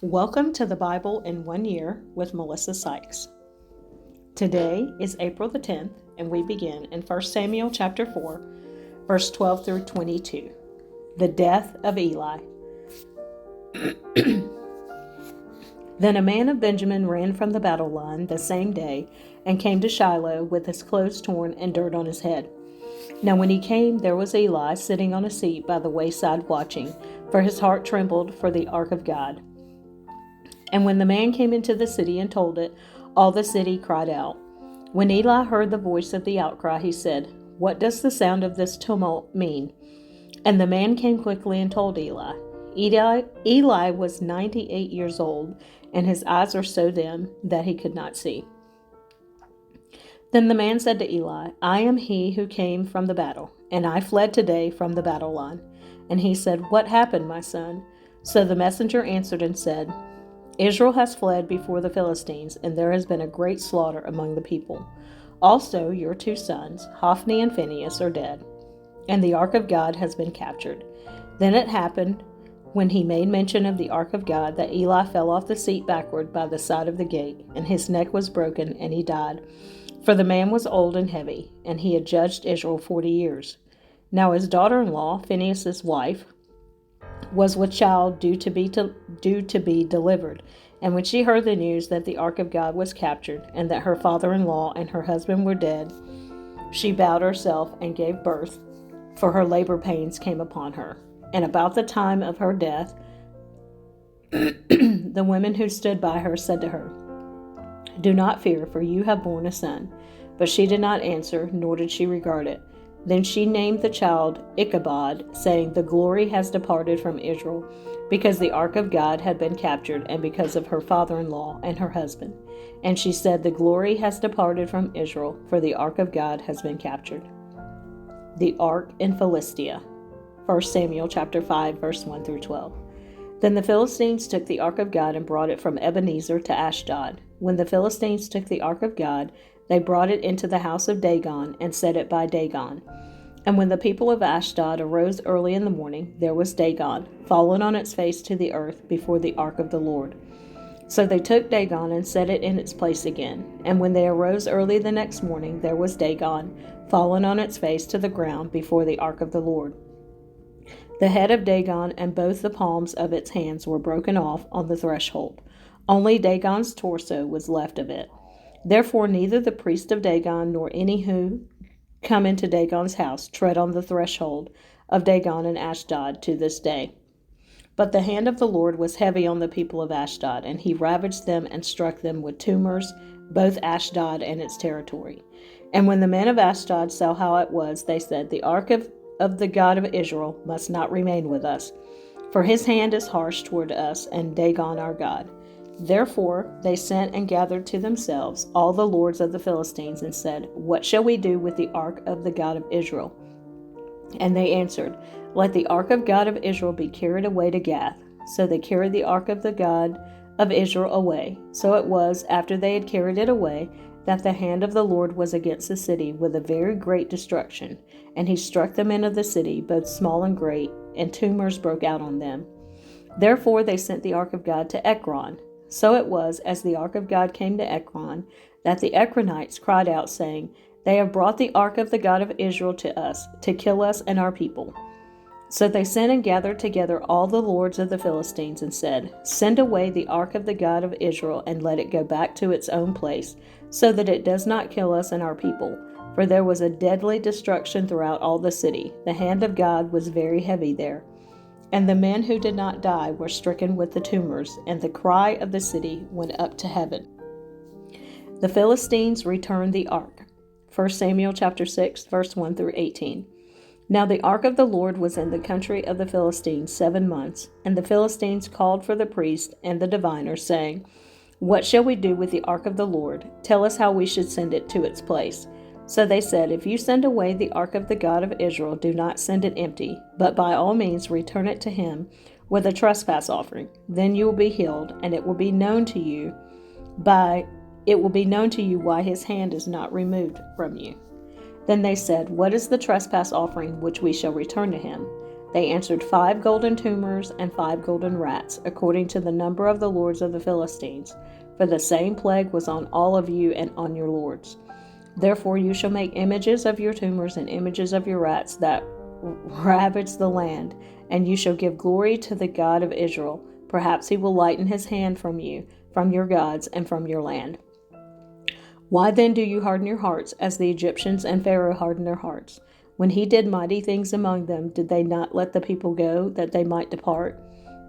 Welcome to the Bible in 1 Year with Melissa Sykes. Today is April the 10th, and we begin in 1 Samuel chapter 4, verse 12 through 22. The death of Eli. Then a man of Benjamin ran from the battle line the same day and came to Shiloh with his clothes torn and dirt on his head. Now when he came, there was Eli sitting on a seat by the wayside watching, for his heart trembled for the ark of God. And when the man came into the city and told it, all the city cried out. When Eli heard the voice of the outcry, he said, "What does the sound of this tumult mean?" And the man came quickly and told Eli. Eli was 98 years old, and his eyes were so dim that he could not see. Then the man said to Eli, "I am he who came from the battle, and I fled today from the battle line." And he said, "What happened, my son?" So the messenger answered and said, "Israel has fled before the Philistines, and there has been a great slaughter among the people. Also your two sons, Hophni and Phinehas, are dead, and the ark of God has been captured." Then it happened, when he made mention of the ark of God, that Eli fell off the seat backward by the side of the gate, and his neck was broken, and he died. For the man was old and heavy, and he had judged Israel 40 years. Now his daughter-in-law, Phinehas' wife, was with child due to be delivered. And when she heard the news that the ark of God was captured, and that her father-in-law and her husband were dead, she bowed herself and gave birth, for her labor pains came upon her. And about the time of her death, the women who stood by her said to her, "Do not fear, for you have borne a son." But she did not answer, nor did she regard it. Then she named the child Ichabod, saying, "The glory has departed from Israel, because the ark of God had been captured, and because of her father-in-law and her husband." And she said, "The glory has departed from Israel, for the ark of God has been captured." The ark in Philistia. 1 Samuel chapter 5, verse 1 through 12. Then the Philistines took the ark of God and brought it from Ebenezer to Ashdod. When the Philistines took the ark of God, they brought it into the house of Dagon and set it by Dagon. And when the people of Ashdod arose early in the morning, there was Dagon, fallen on its face to the earth before the ark of the Lord. So they took Dagon and set it in its place again. And when they arose early the next morning, there was Dagon, fallen on its face to the ground before the ark of the Lord. The head of Dagon and both the palms of its hands were broken off on the threshold. Only Dagon's torso was left of it. Therefore neither the priest of Dagon nor any who come into Dagon's house tread on the threshold of Dagon and Ashdod to this day. But the hand of the Lord was heavy on the people of Ashdod, and he ravaged them and struck them with tumors, both Ashdod and its territory. And when the men of Ashdod saw how it was, they said, "The ark of the God of Israel must not remain with us, for his hand is harsh toward us and Dagon our God." Therefore they sent and gathered to themselves all the lords of the Philistines and said, "What shall we do with the ark of the God of Israel?" And they answered, "Let the ark of God of Israel be carried away to Gath." So they carried the ark of the God of Israel away. So it was, after they had carried it away, that the hand of the Lord was against the city with a very great destruction. And he struck the men of the city, both small and great, and tumors broke out on them. Therefore they sent the ark of God to Ekron. So it was, as the ark of God came to Ekron, that the Ekronites cried out, saying, "They have brought the ark of the God of Israel to us, to kill us and our people." So they sent and gathered together all the lords of the Philistines and said, "Send away the ark of the God of Israel and let it go back to its own place, so that it does not kill us and our people." For there was a deadly destruction throughout all the city. The hand of God was very heavy there. And the men who did not die were stricken with the tumors, and the cry of the city went up to heaven. The Philistines returned the ark. 1 Samuel chapter 6, verse 1 through 18. Now the ark of the Lord was in the country of the Philistines 7 months, and the Philistines called for the priest and the diviner, saying, "What shall we do with the ark of the Lord? Tell us how we should send it to its place." So they said, "If you send away the ark of the God of Israel, do not send it empty, but by all means return it to him with a trespass offering. Then you will be healed, and it will be known to you why his hand is not removed from you." Then they said, "What is the trespass offering which we shall return to him?" They answered, 5 golden tumors and 5 golden rats, according to the number of the lords of the Philistines. For the same plague was on all of you and on your lords. Therefore you shall make images of your tumors and images of your rats that ravage the land, and you shall give glory to the God of Israel. Perhaps he will lighten his hand from you, from your gods, and from your land. Why then do you harden your hearts, as the Egyptians and Pharaoh hardened their hearts? When he did mighty things among them, did they not let the people go, that they might depart?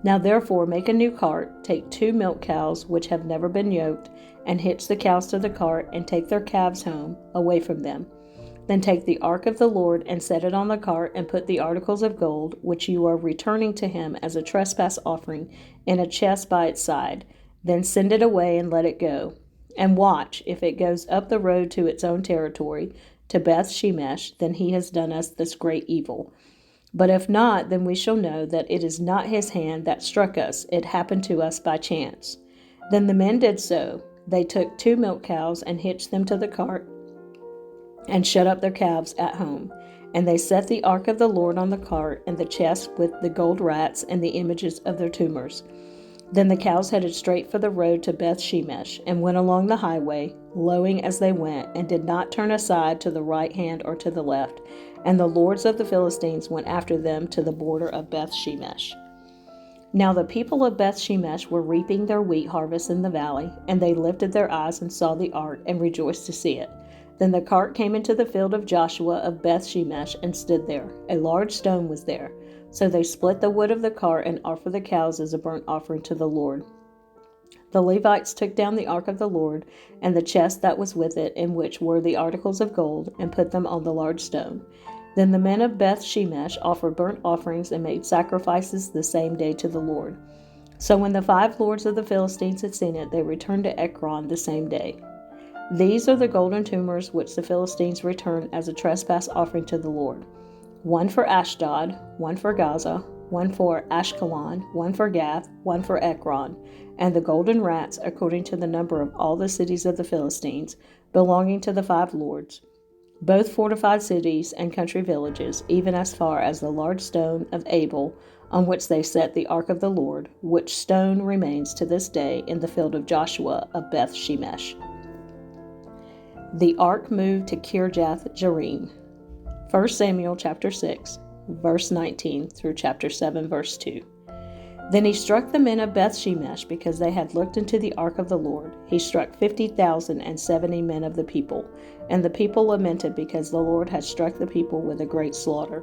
Now therefore make a new cart, take 2 milk cows, which have never been yoked, and hitch the cows to the cart, and take their calves home, away from them. Then take the ark of the Lord, and set it on the cart, and put the articles of gold, which you are returning to him as a trespass offering, in a chest by its side. Then send it away, and let it go. And watch, if it goes up the road to its own territory, to Beth Shemesh, then he has done us this great evil. But if not, then we shall know that it is not his hand that struck us, it happened to us by chance. Then the men did so. They took 2 milk cows, and hitched them to the cart, and shut up their calves at home. And they set the ark of the Lord on the cart, and the chest with the gold rats and the images of their tumors. Then the cows headed straight for the road to Beth Shemesh, and went along the highway, lowing as they went, and did not turn aside to the right hand or to the left. And the lords of the Philistines went after them to the border of Beth Shemesh. Now the people of Beth Shemesh were reaping their wheat harvest in the valley, and they lifted their eyes and saw the ark, and rejoiced to see it. Then the cart came into the field of Joshua of Beth Shemesh, and stood there. A large stone was there. So they split the wood of the cart, and offered the cows as a burnt offering to the Lord. The Levites took down the ark of the Lord, and the chest that was with it, in which were the articles of gold, and put them on the large stone. Then the men of Beth Shemesh offered burnt offerings, and made sacrifices the same day to the Lord. So when the 5 lords of the Philistines had seen it, they returned to Ekron the same day. These are the golden tumors which the Philistines returned as a trespass offering to the Lord. 1 for Ashdod, 1 for Gaza, 1 for Ashkelon, 1 for Gath, 1 for Ekron, and the golden rats according to the number of all the cities of the Philistines, belonging to the 5 lords, both fortified cities and country villages, even as far as the large stone of Abel, on which they set the ark of the Lord, which stone remains to this day in the field of Joshua of Beth Shemesh. The ark moved to Kirjath Jearim. 1 Samuel chapter 6, verse 19 through chapter 7, verse 2. Then he struck the men of Beth Shemesh because they had looked into the ark of the Lord. He struck 50,070 men of the people, and the people lamented because the Lord had struck the people with a great slaughter.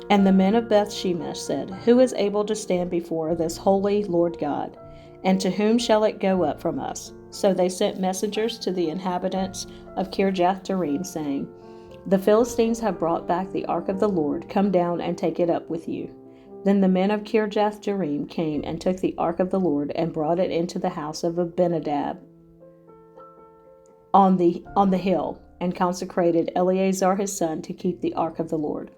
And the men of Beth Shemesh said, Who is able to stand before this holy Lord God? And to whom shall it go up from us? So they sent messengers to the inhabitants of Kirjath Jearim, saying, The Philistines have brought back the ark of the Lord. Come down and take it up with you. Then the men of Kirjath Jearim came and took the ark of the Lord, and brought it into the house of Abinadab on the hill, and consecrated Eleazar his son to keep the ark of the Lord.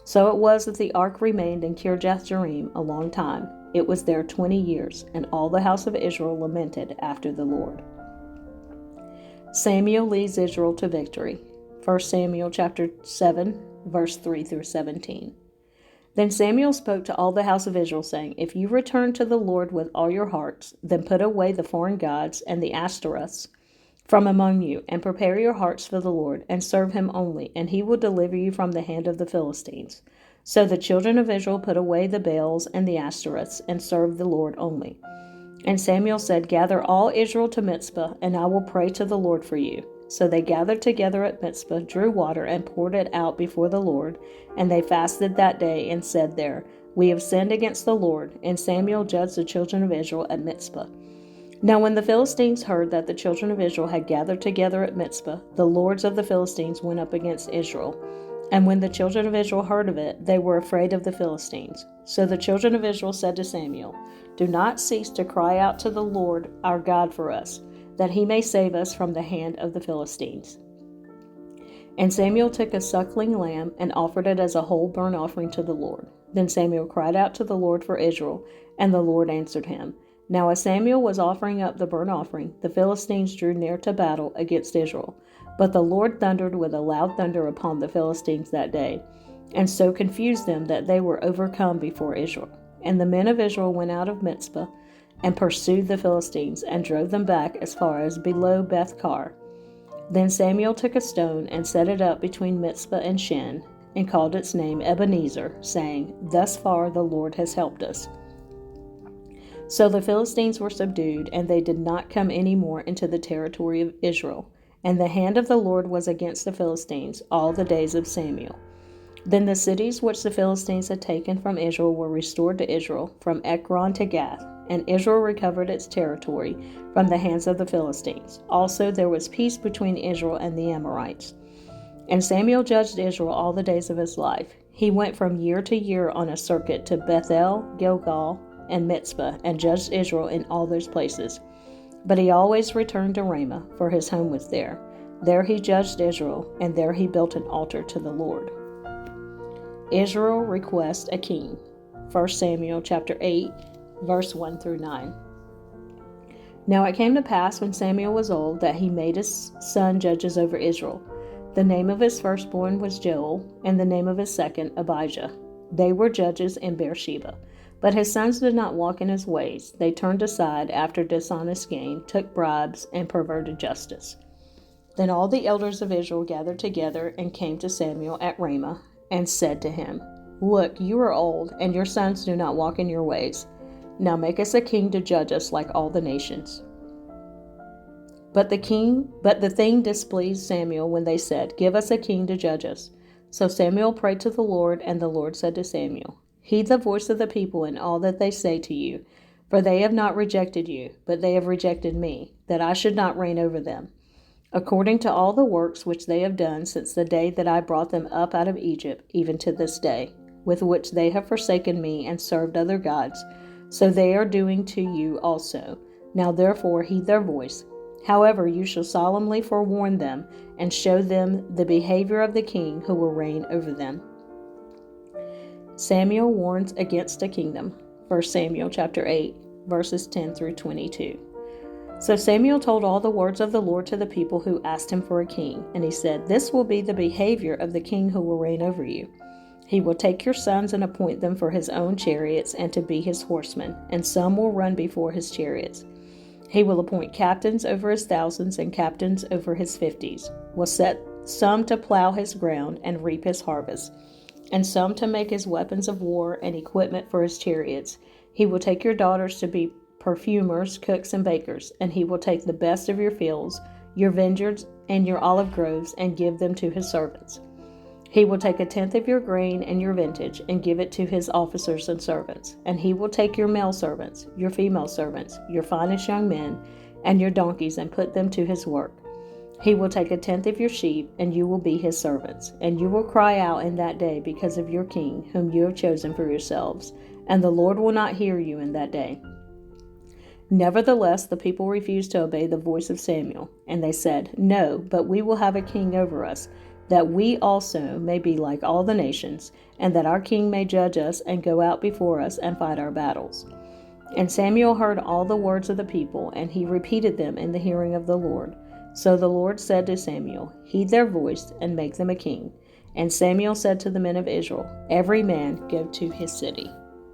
So it was that the ark remained in Kirjath Jearim a long time. It was there 20 years, and all the house of Israel lamented after the Lord. Samuel leads Israel to victory. 1 Samuel chapter 7, verse 3 through 17. Then Samuel spoke to all the house of Israel, saying, If you return to the Lord with all your hearts, then put away the foreign gods and the Ashtoreths from among you, and prepare your hearts for the Lord, and serve him only, and he will deliver you from the hand of the Philistines. So the children of Israel put away the Baals and the Ashtoreths, and served the Lord only. And Samuel said, Gather all Israel to Mizpah, and I will pray to the Lord for you. So they gathered together at Mizpah, drew water, and poured it out before the Lord. And they fasted that day, and said there, We have sinned against the Lord. And Samuel judged the children of Israel at Mizpah. Now when the Philistines heard that the children of Israel had gathered together at Mizpah, the lords of the Philistines went up against Israel. And when the children of Israel heard of it, they were afraid of the Philistines. So the children of Israel said to Samuel, Do not cease to cry out to the Lord our God for us, that he may save us from the hand of the Philistines. And Samuel took a suckling lamb and offered it as a whole burnt offering to the Lord. Then Samuel cried out to the Lord for Israel, and the Lord answered him. Now as Samuel was offering up the burnt offering, the Philistines drew near to battle against Israel. But the Lord thundered with a loud thunder upon the Philistines that day, and so confused them that they were overcome before Israel. And the men of Israel went out of Mizpah and pursued the Philistines and drove them back as far as below Beth-kar. Then Samuel took a stone and set it up between Mizpah and Shen, and called its name Ebenezer, saying, Thus far the Lord has helped us. So the Philistines were subdued, and they did not come any more into the territory of Israel. And the hand of the Lord was against the Philistines all the days of Samuel. Then the cities which the Philistines had taken from Israel were restored to Israel, from Ekron to Gath, and Israel recovered its territory from the hands of the Philistines. Also there was peace between Israel and the Amorites. And Samuel judged Israel all the days of his life. He went from year to year on a circuit to Bethel, Gilgal, and Mizpah, and judged Israel in all those places. But he always returned to Ramah, for his home was there. There he judged Israel, and there he built an altar to the Lord. Israel requests a king. 1 Samuel chapter 8, verse 1 through 9. Now it came to pass when Samuel was old that he made his son judges over Israel. The name of his firstborn was Joel, and the name of his second Abijah. They were judges in Beersheba. But his sons did not walk in his ways. They turned aside after dishonest gain, took bribes, and perverted justice. Then all the elders of Israel gathered together and came to Samuel at Ramah, and said to him, Look, you are old, and your sons do not walk in your ways. Now make us a king to judge us like all the nations. But the thing displeased Samuel when they said, Give us a king to judge us. So Samuel prayed to the Lord, and the Lord said to Samuel, Heed the voice of the people in all that they say to you, for they have not rejected you, but they have rejected me, that I should not reign over them. According to all the works which they have done since the day that I brought them up out of Egypt, even to this day, with which they have forsaken me and served other gods, so they are doing to you also. Now therefore heed their voice. However, you shall solemnly forewarn them, and show them the behavior of the king who will reign over them. Samuel warns against a kingdom. 1 Samuel chapter 8, verses 10 through 22. So Samuel told all the words of the Lord to the people who asked him for a king, and he said, This will be the behavior of the king who will reign over you. He will take your sons and appoint them for his own chariots and to be his horsemen, and some will run before his chariots. He will appoint captains over his thousands and captains over his 50s, will set some to plow his ground and reap his harvest, and some to make his weapons of war and equipment for his chariots. He will take your daughters to be perfumers, cooks, and bakers, and he will take the best of your fields, your vineyards, and your olive groves, and give them to his servants. He will take 1/10 of your grain and your vintage, and give it to his officers and servants. And he will take your male servants, your female servants, your finest young men, and your donkeys, and put them to his work. He will take 1/10 of your sheep, and you will be his servants. And you will cry out in that day because of your king, whom you have chosen for yourselves. And the Lord will not hear you in that day. Nevertheless, the people refused to obey the voice of Samuel, and they said, No, but we will have a king over us, that we also may be like all the nations, and that our king may judge us and go out before us and fight our battles. And Samuel heard all the words of the people, and he repeated them in the hearing of the Lord. So the Lord said to Samuel, Heed their voice, and make them a king. And Samuel said to the men of Israel, Every man go to his city.